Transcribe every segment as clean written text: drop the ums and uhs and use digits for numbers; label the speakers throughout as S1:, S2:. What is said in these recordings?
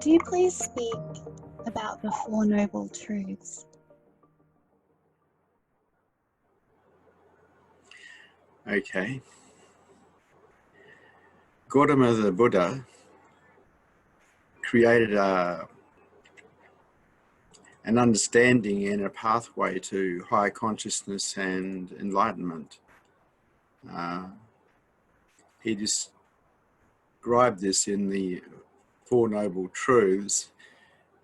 S1: Could you please speak about the Four Noble Truths?
S2: Okay. Gautama the Buddha created an understanding and a pathway to higher consciousness and enlightenment. He described this in the Four Noble Truths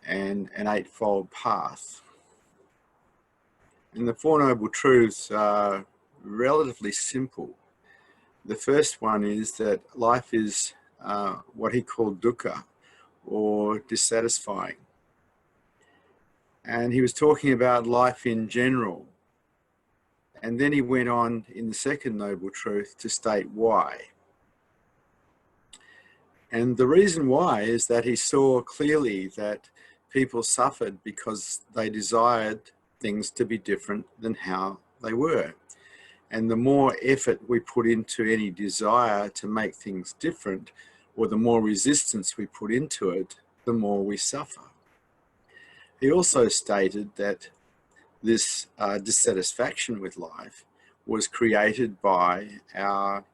S2: and an Eightfold Path. And the Four Noble Truths are relatively simple. The first one is that life is what he called dukkha, or dissatisfying. And he was talking about life in general. And then he went on in the second Noble Truth to state why. And the reason why is that he saw clearly that people suffered because they desired things to be different than how they were. And the more effort we put into any desire to make things different, or the more resistance we put into it, the more we suffer. He also stated that this dissatisfaction with life was created by our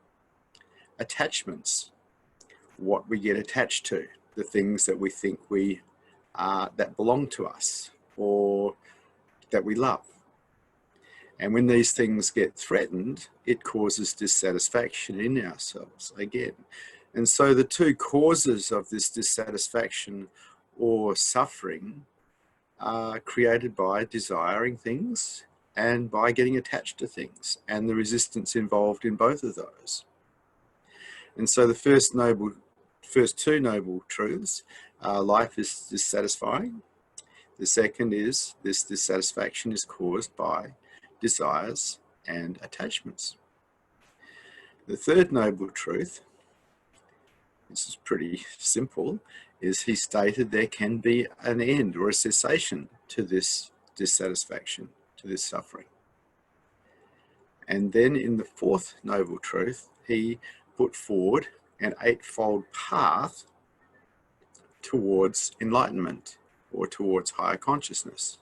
S2: attachments, what we get attached to, the things that we think that belong to us or that we love. And when these things get threatened, it causes dissatisfaction in ourselves again. And so the two causes of this dissatisfaction or suffering are created by desiring things and by getting attached to things, and the resistance involved in both of those. And so the first two noble truths, life is dissatisfying. The second is this dissatisfaction is caused by desires and attachments. The third noble truth, this is pretty simple, is he stated there can be an end or a cessation to this dissatisfaction, to this suffering. And then in the fourth noble truth, he put forward an eightfold path towards enlightenment or towards higher consciousness.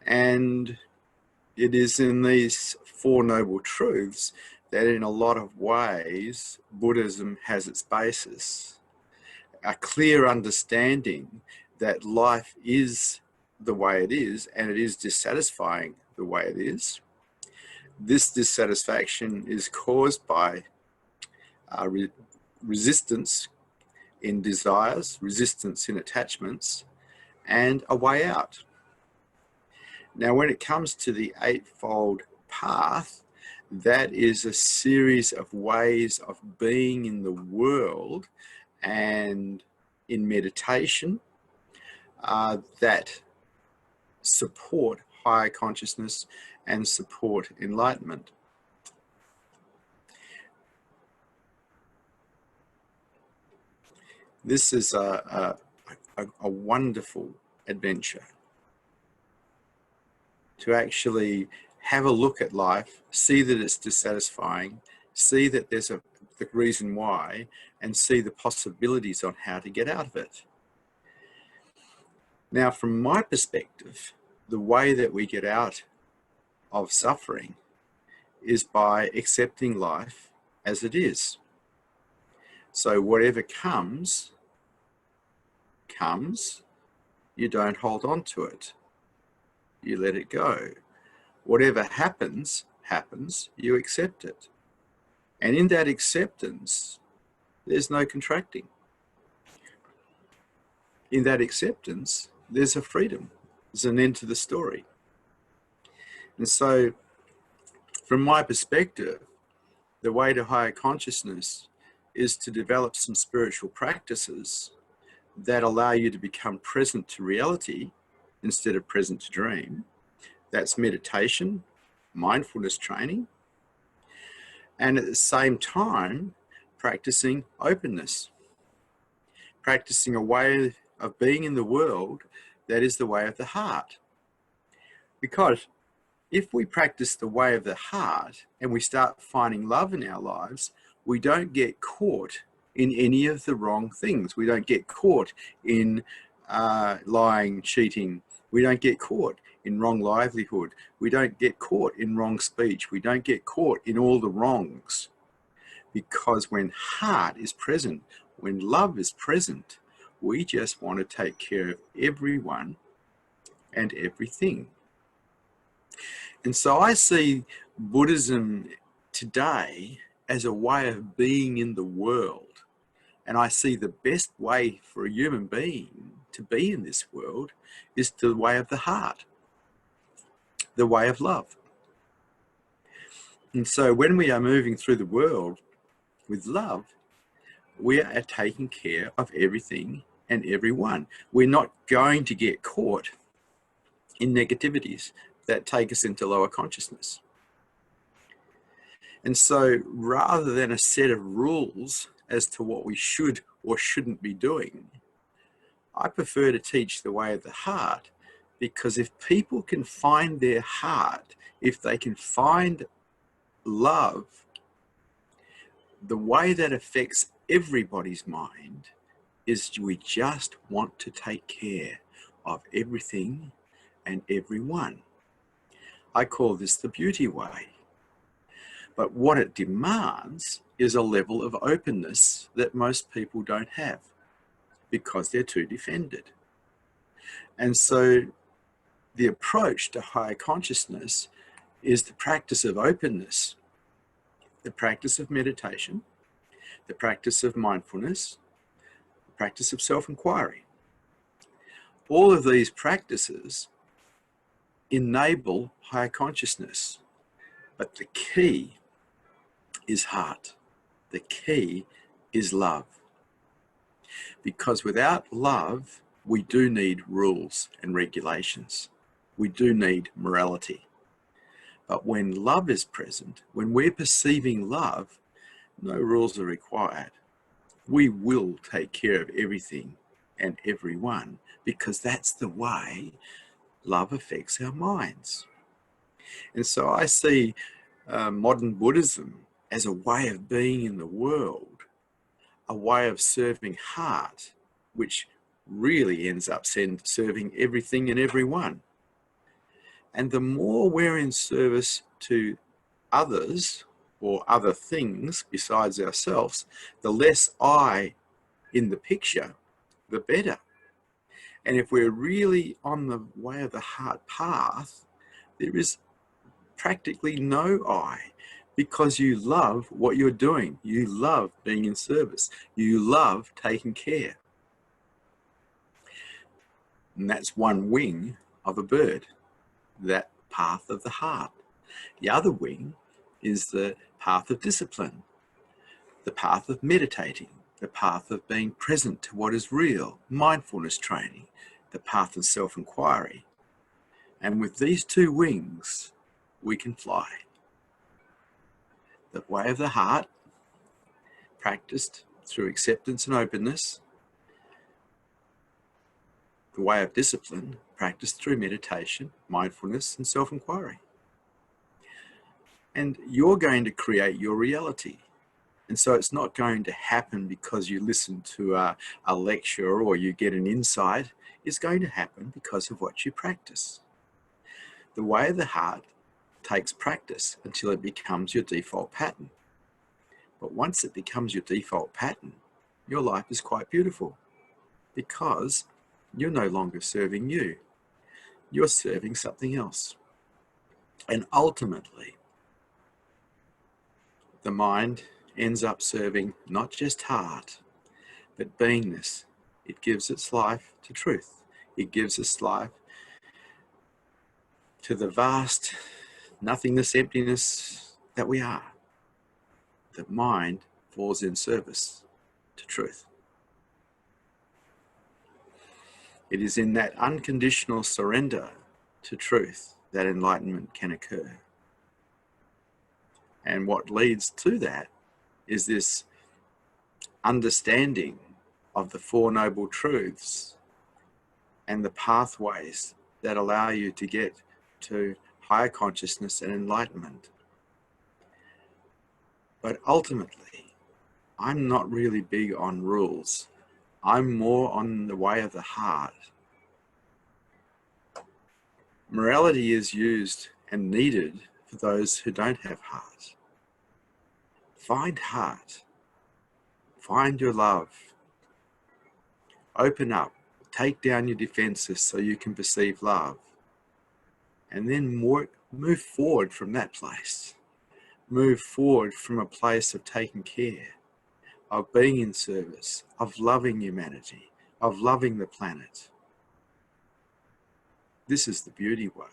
S2: And it is in these Four Noble Truths that in a lot of ways Buddhism has its basis. A clear understanding that life is the way it is, and it is dissatisfying the way it is. This dissatisfaction is caused by resistance in desires, resistance in attachments, and a way out. Now, when it comes to the Eightfold Path, that is a series of ways of being in the world and in meditation that support higher consciousness and support enlightenment. This is a wonderful adventure to actually have a look at life, see that it's dissatisfying, see that there's the reason why, and see the possibilities on how to get out of it. Now, from my perspective, the way that we get out of suffering is by accepting life as it is. So whatever comes, you don't hold on to it. You let it go. Whatever happens, you accept it. And in that acceptance, there's no contracting. In that acceptance, there's a freedom. There's an end to the story. And so, from my perspective, the way to higher consciousness is to develop some spiritual practices that allow you to become present to reality instead of present to dream. That's meditation, mindfulness training, and at the same time, practicing openness, practicing a way of being in the world that is the way of the heart. Because if we practice the way of the heart and we start finding love in our lives, we don't get caught in any of the wrong things. We don't get caught in lying, cheating. We don't get caught in wrong livelihood. We don't get caught in wrong speech. We don't get caught in all the wrongs. Because when heart is present, when love is present, we just want to take care of everyone and everything. And so I see Buddhism today as a way of being in the world. And I see the best way for a human being to be in this world is the way of the heart, the way of love. And so when we are moving through the world with love, we are taking care of everything and everyone. We're not going to get caught in negativities that take us into lower consciousness. And so rather than a set of rules as to what we should or shouldn't be doing, I prefer to teach the way of the heart, because if people can find their heart, if they can find love, the way that affects everybody's mind is we just want to take care of everything and everyone. I call this the beauty way. But what it demands is a level of openness that most people don't have because they're too defended. And so the approach to higher consciousness is the practice of openness, the practice of meditation, the practice of mindfulness, the practice of self-inquiry. All of these practices enable higher consciousness, but the key is heart. The key is love. Because without love, we do need rules and regulations. We do need morality. But when love is present, when we're perceiving love, no rules are required. We will take care of everything and everyone, because that's the way love affects our minds. And so I see modern Buddhism as a way of being in the world, a way of serving heart, which really ends up serving everything and everyone. And the more we're in service to others or other things besides ourselves, the less I in the picture, the better. And if we're really on the way of the heart path, there is practically no I, because you love what you're doing. You love being in service. You love taking care. And that's one wing of a bird, that path of the heart. The other wing is the path of discipline, the path of meditating, the path of being present to what is real, mindfulness training, the path of self-inquiry. And with these two wings, we can fly. The way of the heart, practiced through acceptance and openness. The way of discipline, practiced through meditation, mindfulness, and self-inquiry. And you're going to create your reality. And so it's not going to happen because you listen to a lecture or you get an insight. It's going to happen because of what you practice. The way of the heart takes practice until it becomes your default pattern. But once it becomes your default pattern, your life is quite beautiful, because you're no longer serving you. You're serving something else. And ultimately, the mind ends up serving not just heart, but beingness. It gives its life to truth. It gives its life to the vast nothingness, emptiness that we are. The mind falls in service to truth. It is in that unconditional surrender to truth that enlightenment can occur. And what leads to that is this understanding of the Four Noble Truths and the pathways that allow you to get to higher consciousness and enlightenment. But ultimately, I'm not really big on rules. I'm more on the way of the heart. Morality is used and needed for those who don't have heart. Find heart. Find your love. Open up. Take down your defenses so you can perceive love. And then move forward from that place. Move forward from a place of taking care, of being in service, of loving humanity, of loving the planet. This is the beauty way.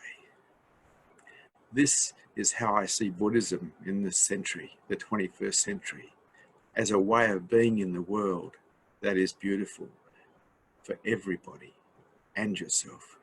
S2: This is how I see Buddhism in this century, the 21st century, as a way of being in the world that is beautiful for everybody and yourself.